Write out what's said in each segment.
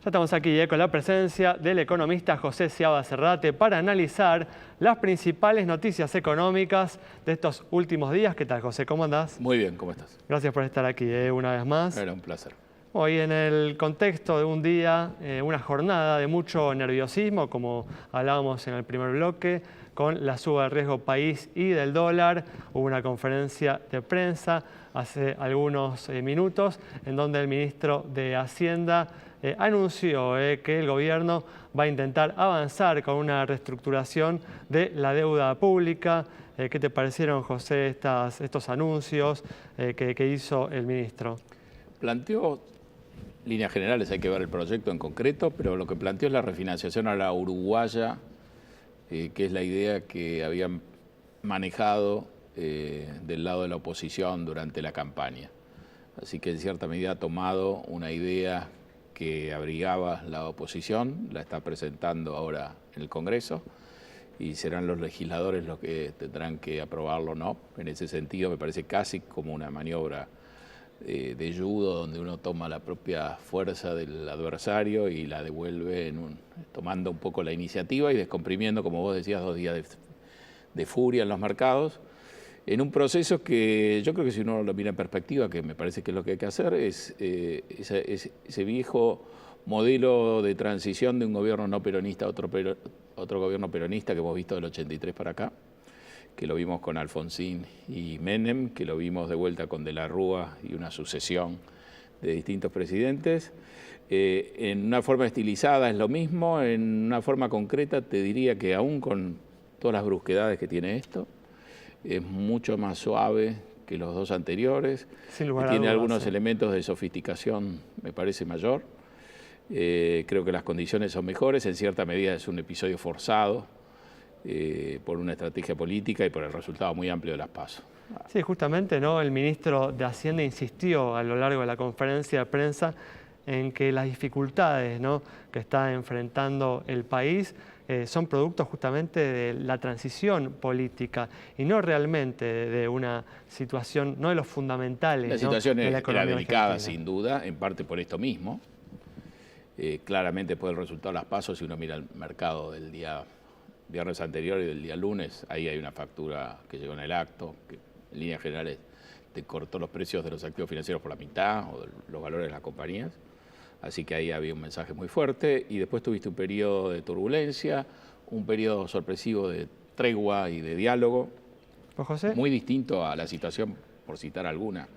Ya estamos aquí con la presencia del economista José Ciaba Cerrate para analizar las principales noticias económicas de estos últimos días. ¿Qué tal, José? ¿Cómo andás? Muy bien, ¿cómo estás? Gracias por estar aquí una vez más. Era un placer. Hoy en el contexto de un día, una jornada de mucho nerviosismo, como hablábamos en el primer bloque, con la suba del riesgo país y del dólar. Hubo una conferencia de prensa hace algunos minutos en donde el ministro de Hacienda anunció que el gobierno va a intentar avanzar con una reestructuración de la deuda pública. ¿Qué te parecieron, José, estos anuncios que hizo el ministro? Planteó líneas generales, hay que ver el proyecto en concreto, pero lo que planteó es la refinanciación a la uruguaya, que es la idea que habían manejado del lado de la oposición durante la campaña. Así que en cierta medida ha tomado una idea que abrigaba la oposición, la está presentando ahora en el Congreso y serán los legisladores los que tendrán que aprobarlo o no. En ese sentido me parece casi como una maniobra de judo, donde uno toma la propia fuerza del adversario y la devuelve tomando un poco la iniciativa y descomprimiendo, como vos decías, 2 días de furia en los mercados, en un proceso que yo creo que si uno lo mira en perspectiva, que me parece que es lo que hay que hacer, es ese viejo modelo de transición de un gobierno no peronista a otro gobierno peronista que hemos visto del 83 para acá, que lo vimos con Alfonsín y Menem, que lo vimos de vuelta con De la Rúa y una sucesión de distintos presidentes. En una forma estilizada es lo mismo, en una forma concreta te diría que aún con todas las brusquedades que tiene esto, es mucho más suave que los dos anteriores, tiene algunos elementos de sofisticación, me parece mayor. Creo que las condiciones son mejores, en cierta medida es un episodio forzado, por una estrategia política y por el resultado muy amplio de las PASO. Sí, justamente, ¿no? El ministro de Hacienda insistió a lo largo de la conferencia de prensa en que las dificultades, ¿no?, que está enfrentando el país son productos justamente de la transición política y no realmente de una situación, no de los fundamentales. La situación, ¿no?, era delicada, sin duda, en parte por esto mismo. Claramente después del resultado de las PASO, si uno mira el mercado del día viernes anterior y del día lunes, ahí hay una factura que llegó en el acto, que en líneas generales te cortó los precios de los activos financieros por la mitad o de los valores de las compañías. Así que ahí había un mensaje muy fuerte y después tuviste un periodo de turbulencia, un periodo sorpresivo de tregua y de diálogo, José, muy distinto a la situación, por citar alguna,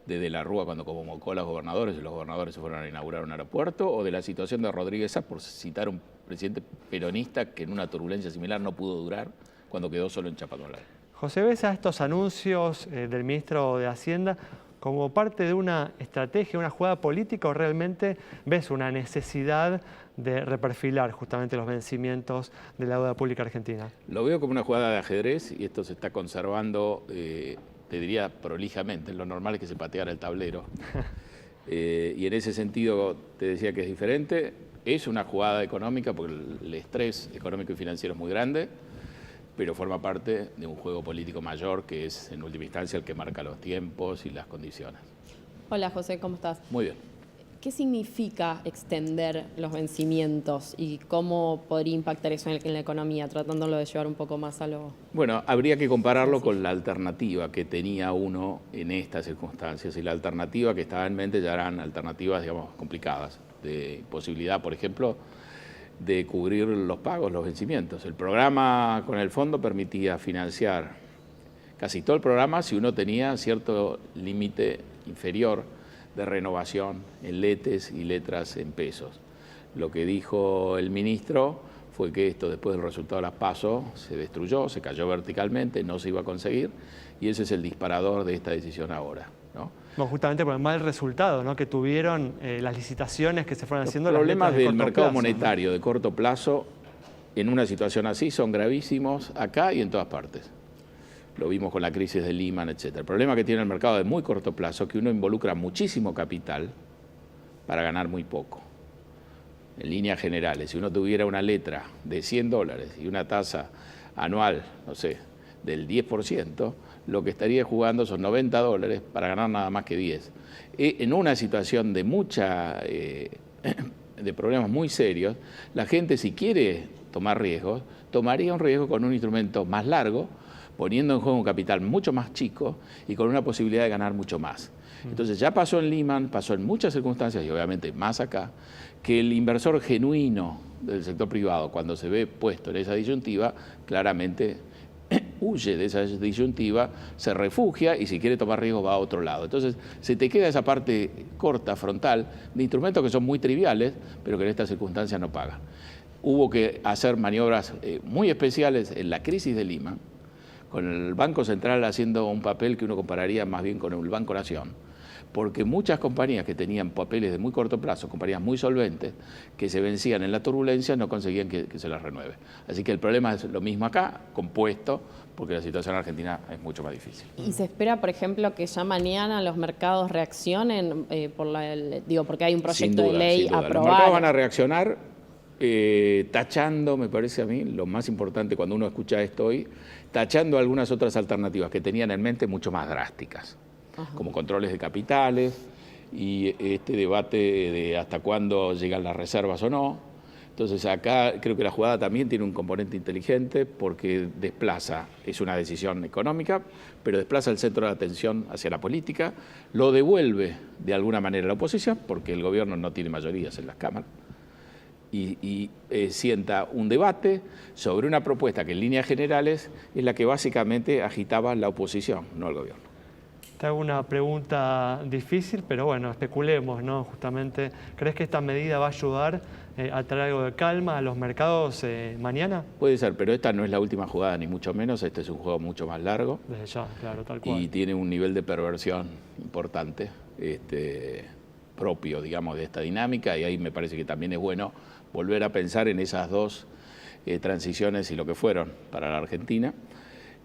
de la Rúa cuando convocó a los gobernadores y los gobernadores se fueron a inaugurar un aeropuerto, o de la situación de Rodríguez Sá, por citar un presidente peronista que en una turbulencia similar no pudo durar cuando quedó solo en Chapadmalal. José, ¿ves a estos anuncios del ministro de Hacienda como parte de una estrategia, una jugada política, o realmente ves una necesidad de reperfilar justamente los vencimientos de la deuda pública argentina? Lo veo como una jugada de ajedrez y esto se está conservando, te diría prolijamente. Lo normal es que se pateara el tablero. Y en ese sentido te decía que es diferente. Es una jugada económica porque el estrés económico y financiero es muy grande, pero forma parte de un juego político mayor que es, en última instancia, el que marca los tiempos y las condiciones. Hola, José, ¿cómo estás? Muy bien. ¿Qué significa extender los vencimientos y cómo podría impactar eso en la economía, tratándolo de llevar un poco más a lo... Bueno, habría que compararlo con la alternativa que tenía uno en estas circunstancias, y la alternativa que estaba en mente ya eran alternativas, digamos, complicadas, de posibilidad, por ejemplo, de cubrir los pagos, los vencimientos. El programa con el fondo permitía financiar casi todo el programa si uno tenía cierto límite inferior de renovación en letes y letras en pesos. Lo que dijo el ministro fue que esto, después del resultado de las PASO, se destruyó, se cayó verticalmente, no se iba a conseguir, y ese es el disparador de esta decisión ahora, ¿no? Bueno, justamente por el mal resultado, ¿no?, que tuvieron las licitaciones que se fueron haciendo. Los problemas del mercado plazo, monetario de corto plazo en una situación así son gravísimos acá y en todas partes. Lo vimos con la crisis de Lehman, etc. El problema que tiene el mercado de muy corto plazo es que uno involucra muchísimo capital para ganar muy poco. En líneas generales, si uno tuviera una letra de $100 y una tasa anual, no sé, del 10%, lo que estaría jugando son $90 para ganar nada más que 10. En una situación de mucha de problemas muy serios, la gente, si quiere tomar riesgos, tomaría un riesgo con un instrumento más largo, poniendo en juego un capital mucho más chico y con una posibilidad de ganar mucho más. Entonces ya pasó en Lehman, pasó en muchas circunstancias y obviamente más acá, que el inversor genuino del sector privado, cuando se ve puesto en esa disyuntiva, claramente huye de esa disyuntiva, se refugia y si quiere tomar riesgo va a otro lado. Entonces se te queda esa parte corta, frontal, de instrumentos que son muy triviales, pero que en estas circunstancias no pagan. Hubo que hacer maniobras muy especiales en la crisis de Lehman, con el Banco Central haciendo un papel que uno compararía más bien con el Banco Nación, porque muchas compañías que tenían papeles de muy corto plazo, compañías muy solventes, que se vencían en la turbulencia, no conseguían que se las renueve. Así que el problema es lo mismo acá, compuesto, porque la situación en Argentina es mucho más difícil. ¿Y se espera, por ejemplo, que ya mañana los mercados reaccionen porque hay un proyecto de ley aprobado? Los mercados van a reaccionar tachando, me parece a mí, lo más importante cuando uno escucha esto hoy, tachando algunas otras alternativas que tenían en mente mucho más drásticas, como controles de capitales y este debate de hasta cuándo llegan las reservas o no. Entonces acá creo que la jugada también tiene un componente inteligente porque desplaza, es una decisión económica, pero desplaza el centro de atención hacia la política, lo devuelve de alguna manera a la oposición, porque el gobierno no tiene mayorías en las cámaras, y sienta un debate sobre una propuesta que en líneas generales es la que básicamente agitaba la oposición, no el gobierno. Te hago una pregunta difícil, pero bueno, especulemos, ¿no? Justamente, ¿crees que esta medida va a ayudar a traer algo de calma a los mercados mañana? Puede ser, pero esta no es la última jugada, ni mucho menos. Este es un juego mucho más largo. Desde ya, claro, tal cual. Y tiene un nivel de perversión importante, propio, digamos, de esta dinámica. Y ahí me parece que también es bueno volver a pensar en esas dos transiciones y lo que fueron para la Argentina.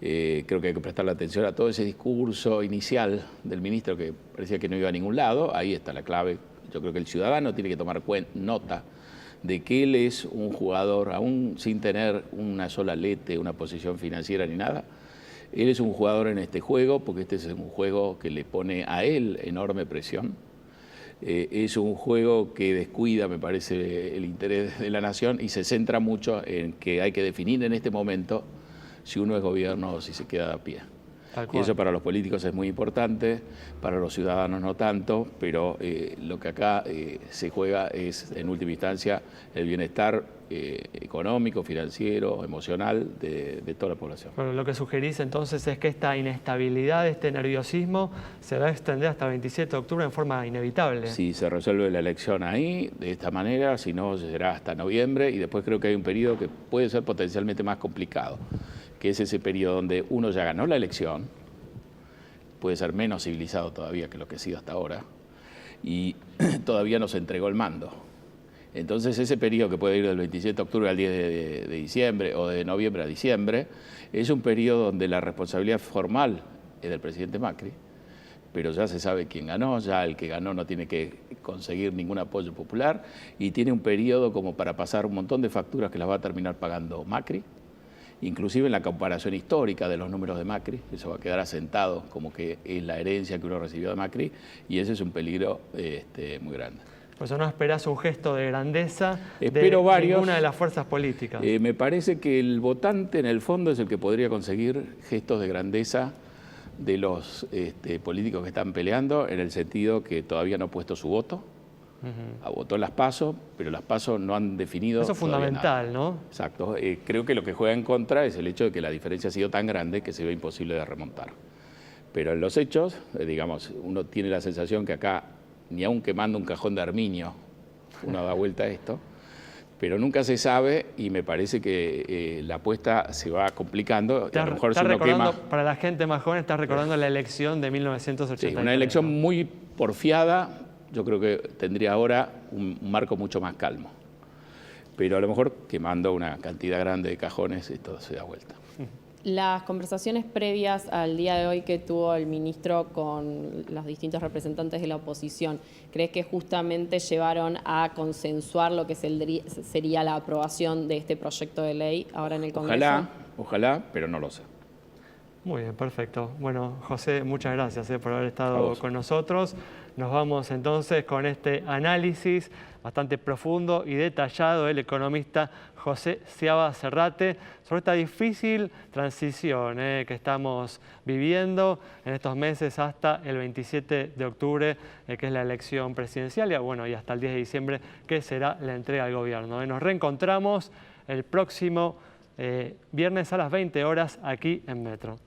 Creo que hay que prestarle atención a todo ese discurso inicial del ministro que parecía que no iba a ningún lado. Ahí está la clave. Yo creo que el ciudadano tiene que tomar nota de que él es un jugador, aún sin tener una sola lete, una posición financiera ni nada. Él es un jugador en este juego porque este es un juego que le pone a él enorme presión. Es un juego que descuida, me parece, el interés de la nación y se centra mucho en que hay que definir en este momento si uno es gobierno o si se queda a pie. Y eso para los políticos es muy importante, para los ciudadanos no tanto, pero lo que acá se juega es, en última instancia, el bienestar económico, financiero, emocional de toda la población. Bueno, lo que sugerís entonces es que esta inestabilidad, este nerviosismo, se va a extender hasta el 27 de octubre en forma inevitable. Si se resuelve la elección ahí, de esta manera, si no, será hasta noviembre, y después creo que hay un periodo que puede ser potencialmente más complicado, que es ese periodo donde uno ya ganó la elección, puede ser menos civilizado todavía que lo que ha sido hasta ahora, y todavía no se entregó el mando. Entonces ese periodo que puede ir del 27 de octubre al 10 de diciembre o de noviembre a diciembre, es un periodo donde la responsabilidad formal es del presidente Macri, pero ya se sabe quién ganó, ya el que ganó no tiene que conseguir ningún apoyo popular y tiene un periodo como para pasar un montón de facturas que las va a terminar pagando Macri, inclusive en la comparación histórica de los números de Macri, eso va a quedar asentado como que es la herencia que uno recibió de Macri y ese es un peligro muy grande. Pues no esperás un gesto de grandeza Espero varios. Ninguna de las fuerzas políticas. Me parece que el votante en el fondo es el que podría conseguir gestos de grandeza de los políticos que están peleando, en el sentido que todavía no ha puesto su voto. Votó las PASO, pero las PASO no han definido. Eso es fundamental, ¿no? Exacto. Creo que lo que juega en contra es el hecho de que la diferencia ha sido tan grande que se ve imposible de remontar. Pero en los hechos, digamos, uno tiene la sensación que acá, ni aun quemando un cajón de armiño, uno da vuelta a esto, pero nunca se sabe y me parece que la apuesta se va complicando. A lo mejor si uno quema... Para la gente más joven, estás recordando la elección de 1983. Sí, una elección muy porfiada. Yo creo que tendría ahora un marco mucho más calmo. Pero a lo mejor quemando una cantidad grande de cajones esto se da vuelta. Las conversaciones previas al día de hoy que tuvo el ministro con los distintos representantes de la oposición, ¿crees que justamente llevaron a consensuar lo que sería la aprobación de este proyecto de ley ahora en el Congreso? Ojalá, pero no lo sé. Muy bien, perfecto. Bueno, José, muchas gracias por haber estado con nosotros. Nos vamos entonces con este análisis bastante profundo y detallado del economista José Seabra Serrate sobre esta difícil transición que estamos viviendo en estos meses hasta el 27 de octubre, que es la elección presidencial, y hasta el 10 de diciembre, que será la entrega al gobierno. Nos reencontramos el próximo viernes a las 20 horas aquí en Metro.